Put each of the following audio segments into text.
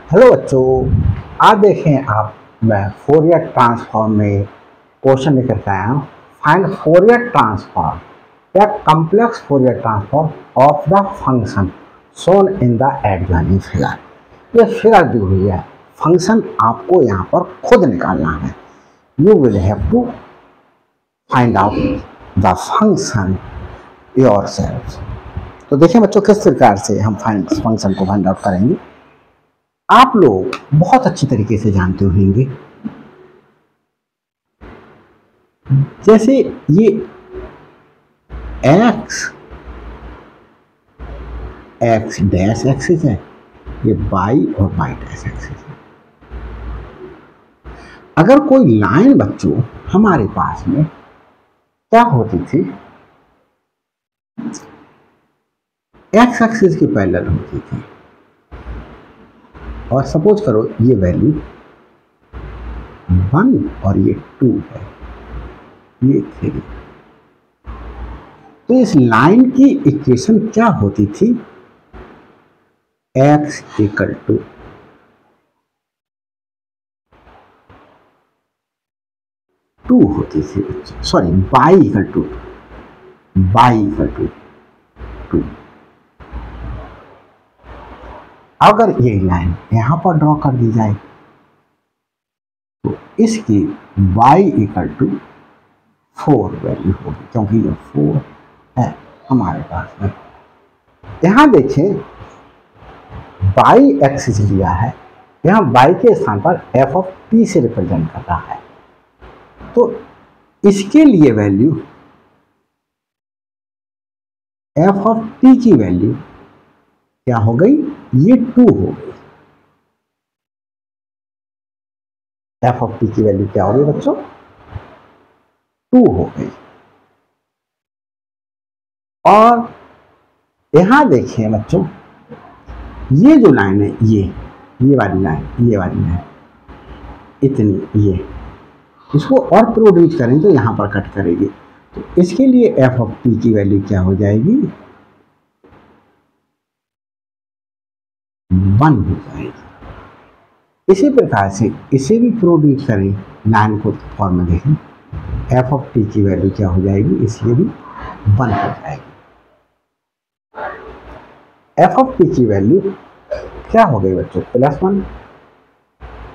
Hello बच्चों, आज देखें आप मैं फोरियर ट्रांसफॉर्म में क्वेश्चन लेकर के आया हूँ। फाइंड फोरियर ट्रांसफॉर्म या complex Fourier transform of the function shown in the adjoining figure. ये फिगर दी हुई है, फंक्शन आपको यहाँ पर खुद निकालना है। You will have to find out the function yourself. तो देखिए बच्चों, किस प्रकार से हम फंक्शन को फाइंड आउट करेंगे। आप लोग बहुत अच्छी तरीके से जानते होंगे, जैसे ये एक्स डैश एक्सिस है, ये वाई और वाई डैश एक्सिस है। अगर कोई लाइन बच्चों हमारे पास में क्या होती थी, एक्स एक्सिस की पैरेलल होती थी, और सपोज करो ये वैल्यू 1 और ये 2 है, ये 3। तो इस लाइन की इक्वेशन क्या होती थी, x इक्वल टू 2 होती थी, सॉरी y इक्वल टू 2। अगर ये लाइन यहां पर ड्रॉ कर दी जाए तो इसकी y इक्वल टू 4 वैल्यू होगी, क्योंकि ये 4 है हमारे पास में। यहां देखें y एक्सिस लिया है, यहां y के स्थान पर f ऑफ t से रिप्रेजेंट कर रहा है। तो इसके लिए वैल्यू f ऑफ t की वैल्यू क्या हो गई, ये 2 हो गई। f ऑफ t की वैल्यू क्या हो गई बच्चों, 2 हो गई। और यहां देखिए बच्चों, ये जो लाइन है, ये वाली लाइन इतनी, ये इसको और प्रोड्यूस करें तो यहां पर कट करेगी। तो इसके लिए f ऑफ t की वैल्यू क्या हो जाएगी, 1 हो जाएगी। इसी प्रकार से इसे भी प्रोड्यूस करें, लाइन को फॉर्म में देखें, f ऑफ t की वैल्यू क्या हो जाएगी, इसलिए भी 1 हो जाएगी। f ऑफ t की वैल्यू क्या हो गई बच्चों, +1,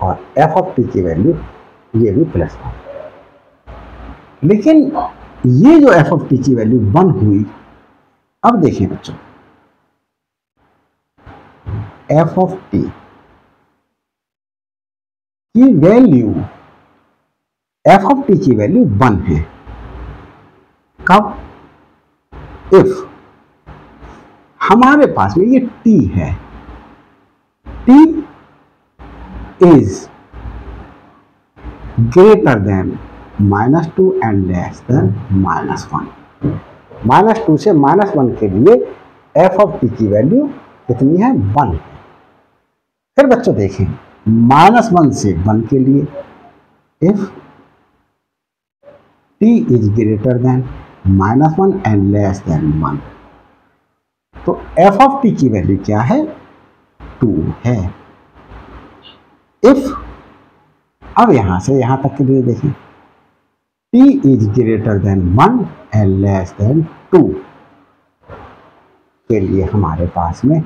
और f ऑफ t की वैल्यू ये भी +1। लेकिन ये जो f ऑफ t की वैल्यू 1 हुई, अब देखिए बच्चों, f ऑफ t की वैल्यू, f ऑफ t की वैल्यू 1 है। कब, इफ हमारे पास में ये t है, t is greater than -2 and less than -1। -2 से -1 के लिए f ऑफ t की वैल्यू कितनी है, 1। फिर बच्चों देखें, -1 से 1 के लिए if t is greater than -1 and less than 1, तो f ऑफ t की वैल्यू क्या है, 2 है। इफ, अब यहां से यहां तक के लिए देखें, t is greater than 1 and less than 2 के लिए हमारे पास में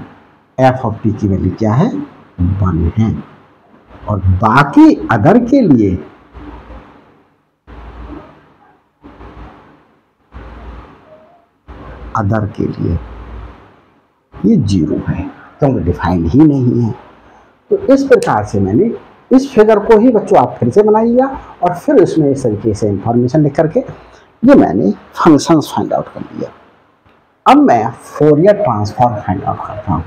f ऑफ t की वैल्यू क्या है, 1 है। और बाकी अदर के लिए ये 0 है, क्योंकि डिफाइंड ही नहीं है। तो इस प्रकार से मैंने इस फिगर को ही बच्चों आप फिर से बनाइएगा, और फिर इसमें इस तरीके से इंफॉर्मेशन लिख करके ये मैंने फंक्शंस फाइंड आउट कर लिया। अब मैं फोरियर ट्रांसफॉर्म फाइंड आउट करता हूं।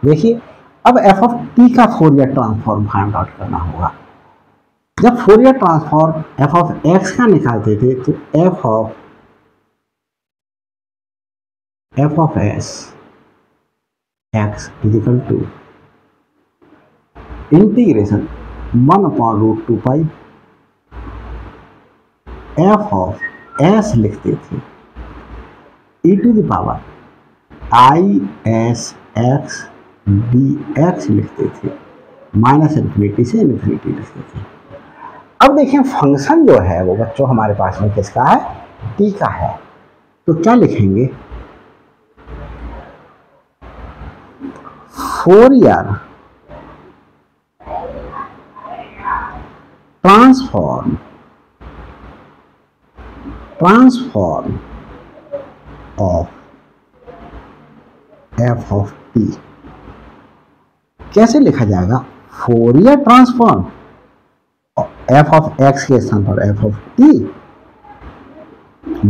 देखिए, अब f ऑफ t का फोरियर ट्रांसफॉर्म फाइंड आउट करना होगा। जब Fourier transform f of x का निकालते थे तो f of s x is equal to integration 1/√2 pi f of s लिखते थे e to the power i s x d x लिखते थे, माइनस इन्फिनिटी से इन्फिनिटी लिखते थे। अब देखिए फंक्शन जो है वो बच्चों हमारे पास में किसका है, टी का है। तो क्या लिखेंगे, Fourier transform of F of T. कैसे लिखा जाएगा, Fourier transform F of X के स्थान पर F of T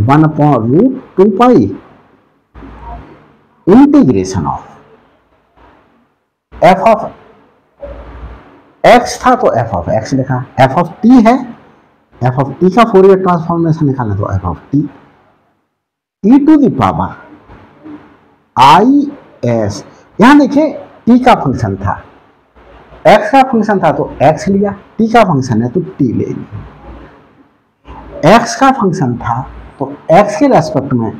1/√2π integration of F of X था तो एफ ऑफ एक्स लिखा, एफ ऑफ टी है, एफ ऑफ टी का फोरियर ट्रांसफॉर्मेशन निकालना तो F of T E to the power I S. यहां देखिए टी का फंक्शन था, एक्स का फंक्शन था तो एक्स लिया, टी का फंक्शन है तो टी ले लिया। एक्स का फंक्शन था तो एक्स के रेस्पेक्ट में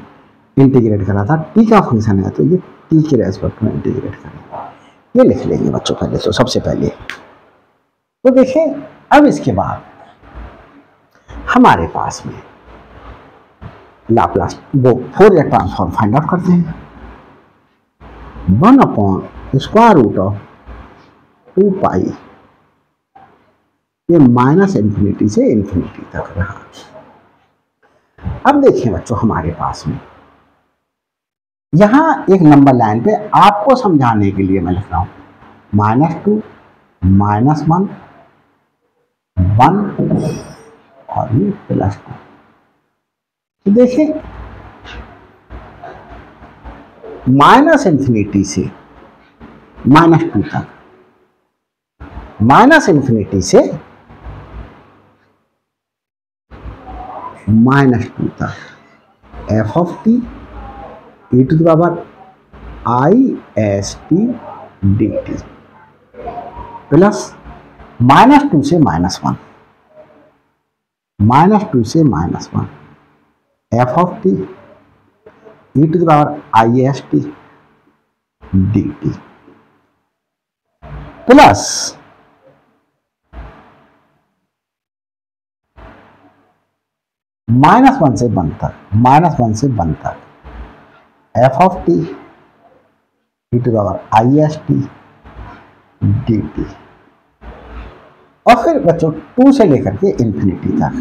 इंटीग्रेट करा था, टी का फंक्शन है तो ये टी के रेस्पेक्ट में इंटीग्रेट करा। ये लिख लेंगे बच्चों पहले तो, सबसे पहले तो देखिए। अब इसके बाद हमारे पास में लाप्लास वो फोरियर ट्रांसफॉर्म फाइंड आउट करते हैं। 1/√2π ये माइनस इन्फिनिटी से इन्फिनिटी तक रहा। अब देखिए बच्चों हमारे पास में यहां एक नंबर लाइन पे आपको समझाने के लिए मैं लिख रहा हूं -2 -1 1 और ये +2। तो देखिए माइनस इन्फिनिटी से -2 तक, माइनस इन्फिनिटी से -2 तक f of T E to the power I S T D t plus -2 से -1, -2 से -1 f of T E to the power I S T D t plus -1 से 1 तक, -1 से 1 तक f of T E to the power I S T D t और फिर बच्चों 2 से लेकर के इंफिनिटी तक,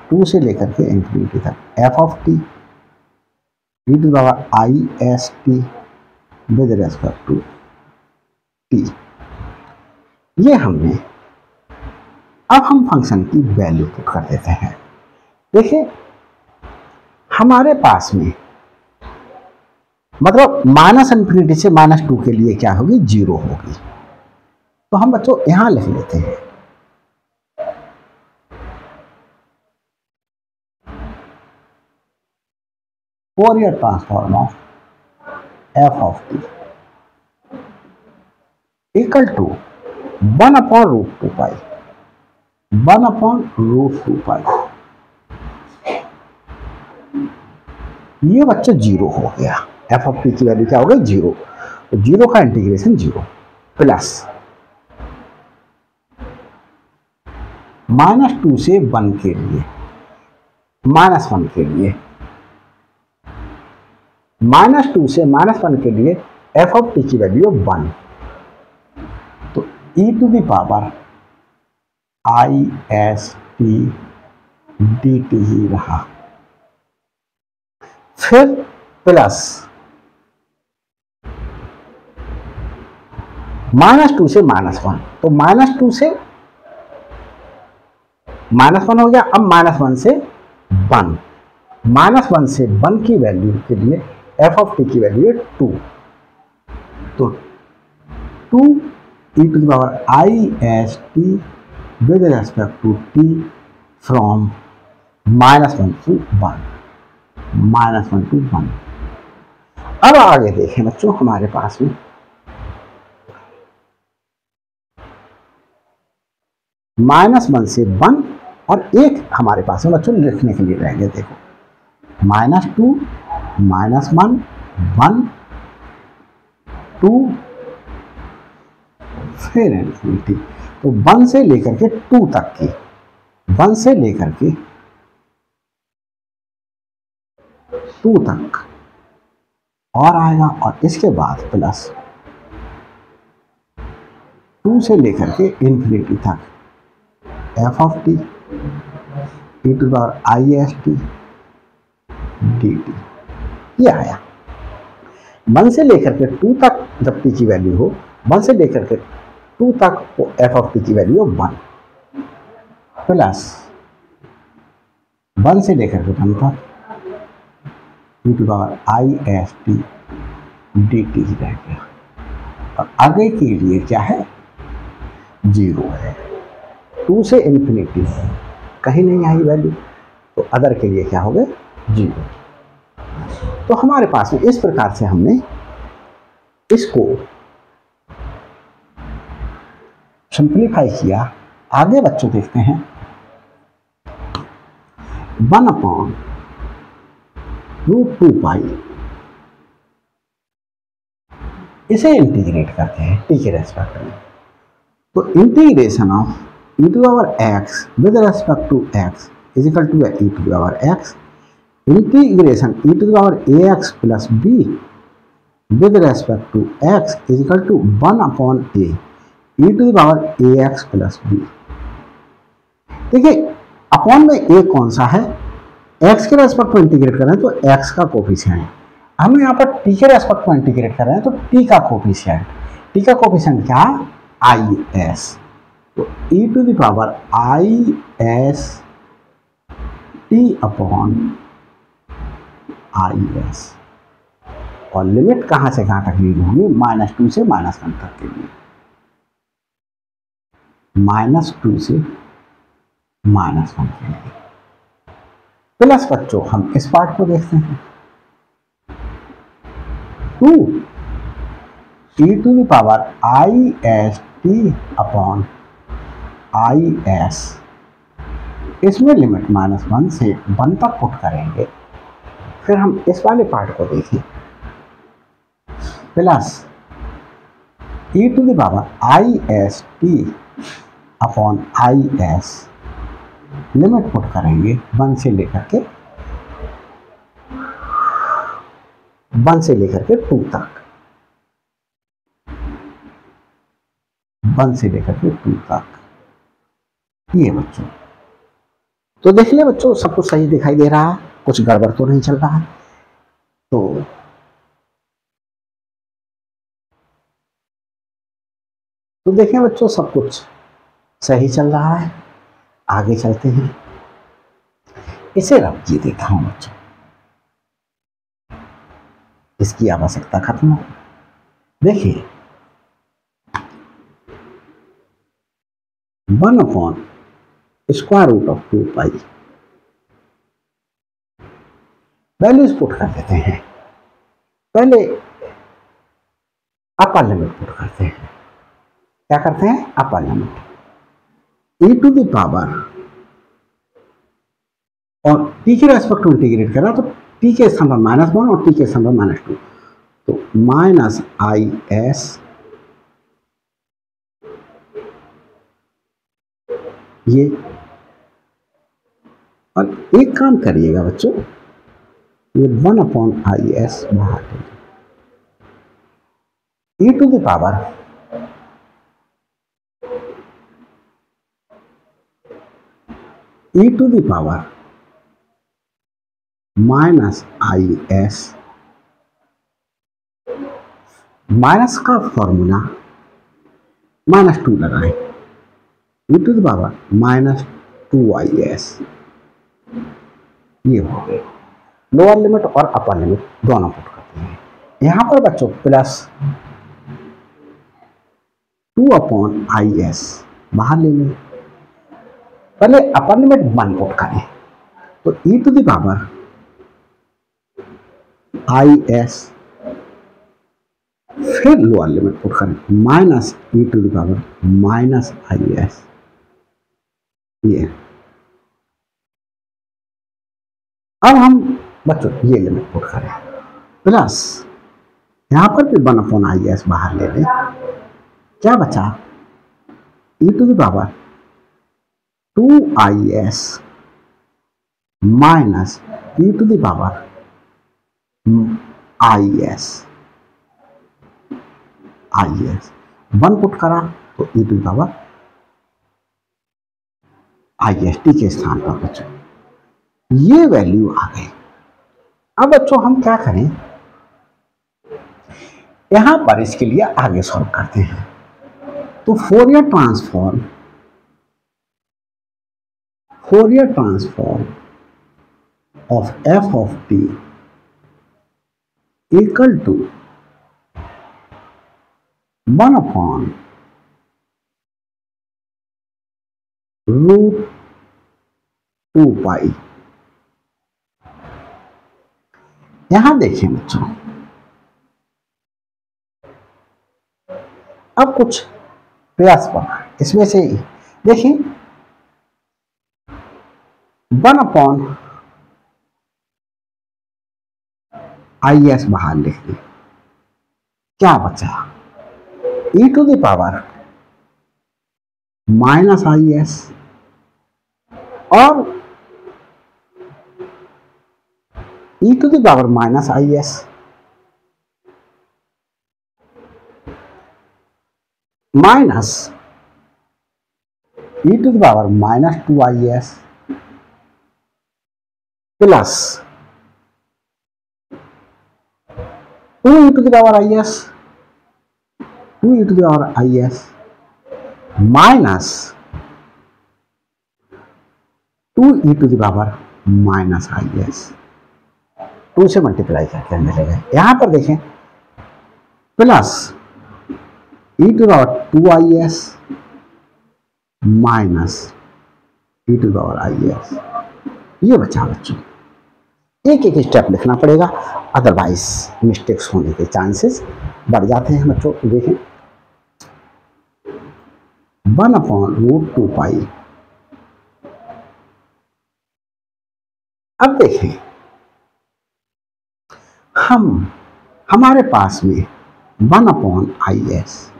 2 से लेकर के इंफिनिटी तक f of T E to the power I S T with respect to t. ये हमने, अब हम फंक्शन की वैल्यू पुट कर देते हैं। देखिए हमारे पास में मतलब -इन्फिनिटी से -2 के लिए क्या होगी, 0 होगी। तो हम बच्चों यहां लिख लेते हैं Fourier transform of F of T equal to 1/√2π 1/√2π। ये बच्चे 0 हो गया, एफ ऑफ टी की वैल्यू क्या हो गई, 0। तो 0 का इंटीग्रेशन 0 प्लस -2 से 1 के लिए, -1 के लिए, -2 से -1 के लिए एफ ऑफ टी की वैल्यू 1। तो E to the power I S T D T ही रहा, फिर प्लस -2 से -1, तो -2 से -1 हो गया। अब -1 से 1, -1 से 1 की वैल्यू के लिए एफ ऑफ टी की वैल्यू है 2। तो 2 E to the power I S T with respect to T from -1 to 1, -1 to 1। अब आगे देखें बच्चों हमारे पास में -1 से 1 और एक हमारे पास में बच्चों लिखने के लिए रह गए। देखो -2 -1 1 2 फिर इन्फिनिटी। तो 1 से लेकर के 2 तक की, 1 से लेकर के 2 तक और आएगा, और इसके बाद प्लस 2 से लेकर के इन्फिनिटी तक f of T E to the power I S T D t, ये आया। 1 से लेकर के 2 तक जब टी की वैल्यू हो, 1 से लेकर के 2 तक वो एफ ऑफ टी की वैल्यू हो 1, प्लस 1 से लेकर के 1 तक E to the power I S T D T ही रह गया। और आगे के लिए क्या है, 0 है। 2 से इन्फिनिटी कहीं नहीं आई वैल्यू, तो अदर के लिए क्या हो गए, 0। तो हमारे पास में इस प्रकार से हमने इसको सिंप्लीफाई किया। आगे बच्चों देखते हैं 1/√2π, इसे इंटीग्रेट करते हैं टी के रेस्पेक्ट में। तो integration of e to power x with respect to x is equal to e to power x integration e to power ax plus b with respect to x is equal to 1/a e to power ax plus b। देखिए upon में a कौन सा है, x के respect में integrate कर रहे हैं तो x का कोफिशिएंट है। हम यहाँ पर t के रेस्पेक्ट में इंटीग्रेट कर रहे हैं तो t का कोफिशिएंट, t का कोफिशिएंट क्या, is। तो e to the power I S t upon i s, और लिमिट कहां से कहां तक ली होंगी, -2 से -1 तक के लिए, -2 से -1 के लिए। प्लस बच्चों हम इस पार्ट को देखते हैं, 2 e to the power I S t upon i s, इसमें लिमिट -1 से 1 तक पुट करेंगे। फिर हम इस वाले पार्ट को देखें, plus e to the power I S t upon i s, limit put करेंगे 1 से लेकर के 2 तक, 1 से लेकर के 2 तक। ये बच्चों तो देख ले बच्चों, सब कुछ सही दिखाई दे रहा है, कुछ गड़बड़ तो नहीं चल रहा है। तो देखें बच्चों, सब कुछ सही चल रहा है। आगे चलते हैं, इसे रब जी देखा हूं बच्चों, इसकी आवश्यकता खत्म हो। देखिए 1/√2π वैल्यूज पुट कर देते हैं। पहले अपर लिमिट पुट करते हैं, क्या करते हैं, upper limit e to the power, और t के रेस्पेक्ट टू इंटीग्रेट करा तो t के स्थान पर -1 और t के स्थान पर -2, तो -is ये। और एक काम करिएगा बच्चों, ये 1/is बाहर e to the power -is, minus का फॉर्मूला -2 लगाएं, e to the power -2is, ये हो गए। लोअर लिमिट और अपर लिमिट दोनों पुट करते हैं। यहां पर बच्चों प्लस 2/is बाहर ले लें। पहले अपर लिमिट 1 पुट करें, तो e to the power is, फिर लोअर लिमिट पुट करें -e to the power -is, ये। अब हम बच्चों ये लिमिट पुट करें, प्लस यहां पर भी 1/IS बाहर ले लें, क्या बचा, e⁻² 2IS minus e⁻IS, 1 put करा तो e⁻IS टी के स्थान पर बच्चों ये वैल्यू आ गई। अब बच्चों हम क्या करें, यहां पर इसके लिए आगे सॉल्व करते हैं। तो Fourier transform of f of t equal to 1/√2π। यहां देखिए बच्चों, अब कुछ प्लस बना, इसमें से देखिए 1/IS बाहर लिख दी, क्या बचा, e⁻−IS और e⁻−IS minus e⁻−2IS plus 2e⁻IS minus 2e⁻−IS, 2 से मल्टीप्लाई करके मिलेगा। यहां पर देखें प्लस e⁻²IS माइनस e⁻IS, ये बचा बच्चों। एक एक स्टेप लिखना पड़ेगा, अदरवाइज मिस्टेक्स होने के चांसेस बढ़ जाते हैं बच्चों। देखें 1/√2π, अब देखें हमारे पास में 1/IS,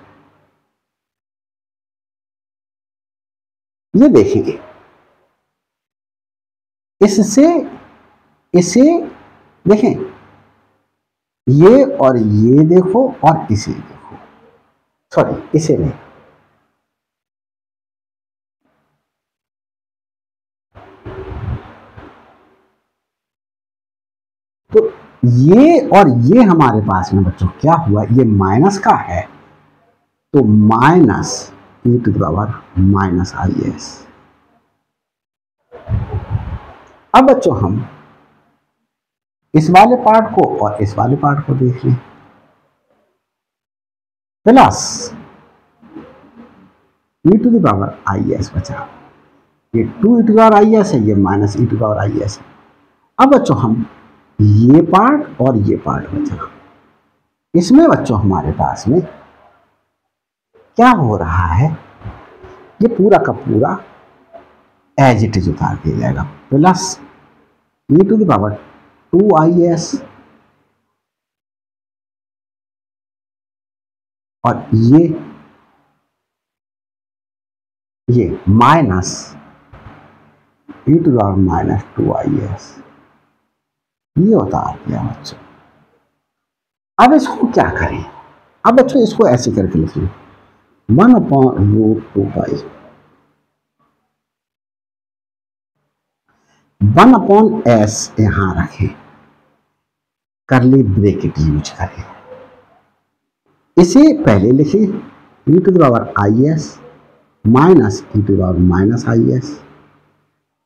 ये देखिए इसे देखें, ये और ये देखो और इसे देखो, सॉरी इसे नहीं, तो ये और ये हमारे पास में बच्चों क्या हुआ, ये माइनस का है तो माइनस e⁻−IS। अब बच्चों हम इस वाले पार्ट को और इस वाले पार्ट को देख लें, प्लस e⁻IS बचा, ये 2e⁻IS है, ये माइनस e⁻IS है। अब बच्चों हम ये पार्ट और ये पार्ट बचा, इसमें बच्चों हमारे पास में क्या हो रहा है, ये पूरा का पूरा एज इट इज उतार दिया जाएगा, प्लस e⁻2IS और ये माइनस e⁻−2IS, ये उतार दिया बच्चों। अब इसको क्या करें, अब बच्चों इसको ऐसे करके लिखें 1/√2π 1/S यहां रखें, करली ब्रैकेट यूज करें, इसे पहले लिखें e⁻IS माइनस e⁻−IS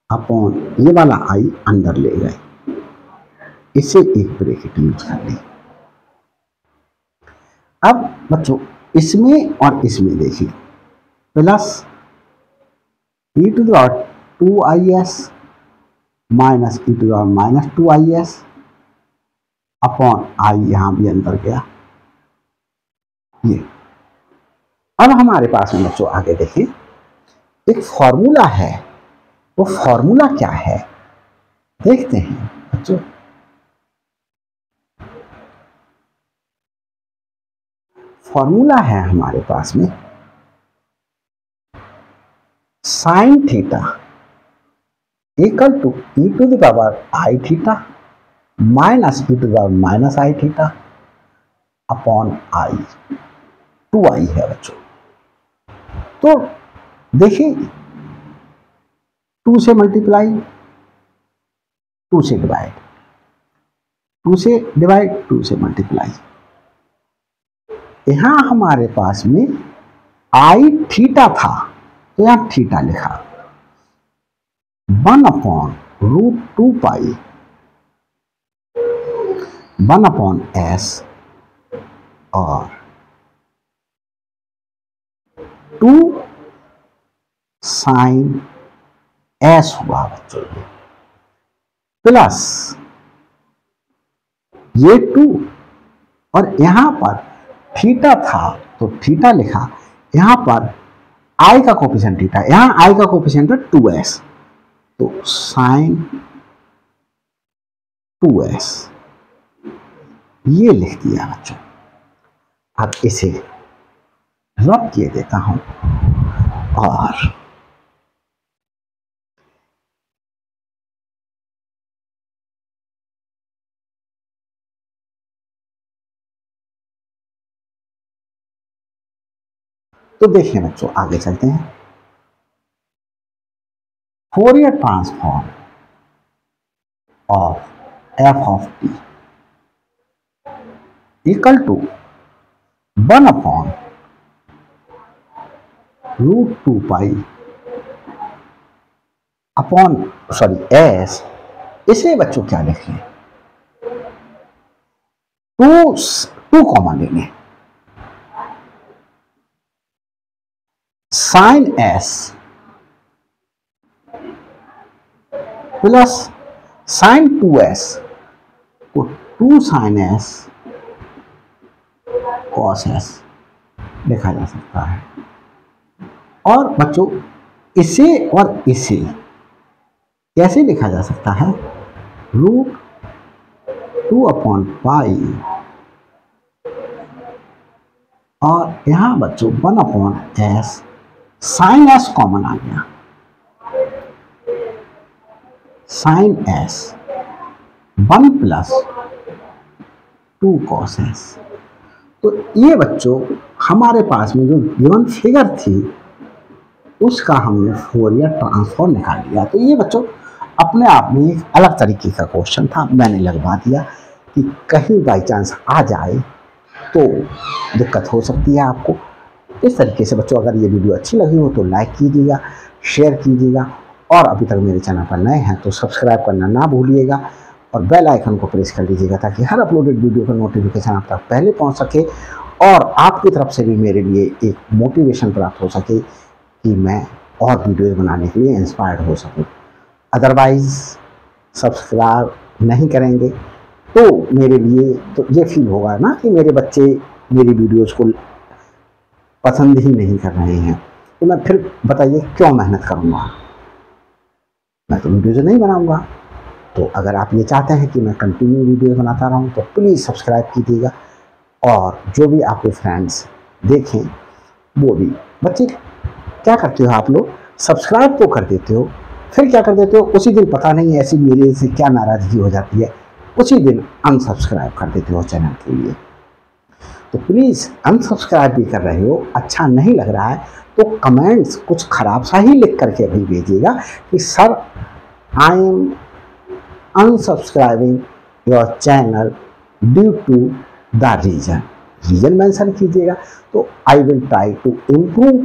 अपॉन ये वाला i अंदर ले गए, इसे एक ब्रैकेट यूज कर लें। अब बच्चों इसमें और इसमें देखिए, plus e⁻2IS minus e⁻−2IS upon i यहां भी अंदर गया, ये। अब हमारे पास में बच्चों आगे देखिए एक फॉर्मूला है, वो फॉर्मूला क्या है देखते हैं बच्चों। फॉर्मूला है हमारे पास में sine theta equal to e to the power i theta minus e to the power minus i theta upon i, 2i है बच्चों। तो देखिए 2 से मल्टीप्लाई, 2 से डिवाइड, 2 से डिवाइड, 2 से मल्टीप्लाई। यहां हमारे पास में आई थीटा था तो यहां थीटा लिखा, 1 अपॉन रूट 2 पाई 1 अपॉन एस और 2 साइन एस हुआ बच्चों, प्लस ये 2 और यहां पर थीटा था तो थीटा लिखा, यहां पर आई का कोफिशिएंट थीटा, यहां आई का कोफिशिएंट है 2s तो साइन 2s ये लिख दिया बच्चों। अब इसे रब किए देता हूं और तो देखिए बच्चों आगे चलते हैं। Fourier transform of F of T equal to 1 upon root 2 pi upon s. इसे बच्चों क्या लिखें, 2 कॉमन ले लें, sign S plus sign 2s को 2 साइन एस कॉस एस लिखा जा सकता है। और बच्चों इसे और इसे कैसे लिखा जा सकता है, रूट 2 अपॉन पाई और यहां बच्चों 1 upon S, sine S common आ गया, sine S 1 plus 2 cos S. तो ये बच्चों हमारे पास में जो गिवन फिगर थी उसका हमने फोरियर ट्रांसफॉर्म निकाल लिया। तो ये बच्चों अपने आप में एक अलग तरीके का क्वेश्चन था, मैंने लगवा दिया कि कहीं बाई चांस आ जाए तो दिक्कत हो सकती है आपको। इस तरीके से बच्चों अगर ये वीडियो अच्छी लगी हो तो लाइक कीजिएगा, शेयर कीजिएगा और अभी तक मेरे चैनल पर नए हैं तो सब्सक्राइब करना ना भूलिएगा और बेल आइकन को प्रेस कर दीजिएगा ताकि हर अपलोडेड वीडियो का नोटिफिकेशन आप तक पहले पहुंच सके और आपकी तरफ से भी मेरे लिए एक मोटिवेशन प्राप्त हो सके कि मैं और वीडियोज़ बनाने के लिए इंस्पायर्ड हो सकूं। अदरवाइज़ सब्सक्राइब नहीं करेंगे तो मेरे लिए तो ये फील होगा ना कि मेरे बच्चे मेरी वीडियोज़ को पसंद ही नहीं कर रहे हैं, तो मैं फिर बताइए क्यों मेहनत करूँगा, मैं तो वीडियोज़ नहीं बनाऊँगा। तो अगर आप ये चाहते हैं कि मैं कंटिन्यू वीडियोज़ बनाता रहूँ तो प्लीज़ सब्सक्राइब कीजिएगा और जो भी आपके फ्रेंड्स देखें वो भी। बच्चे क्या करते हो आप लोग, सब्सक्राइब तो कर देते हो फिर क्या कर देते हो, उसी दिन पता नहीं ऐसी मेरे से क्या नाराज़गी हो जाती है, उसी दिन अनसब्सक्राइब कर देते हो चैनल के लिए। तो प्लीज़ अनसब्सक्राइब भी कर रहे हो, अच्छा नहीं लग रहा है तो कमेंट्स कुछ ख़राब सा ही लिख करके अभी भेजिएगा कि sir I am unsubscribing your channel due to the reason mention कीजिएगा। तो I will try to improve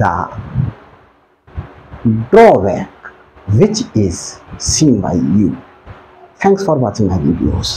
the drawback which is seen by you. Thanks for watching my videos.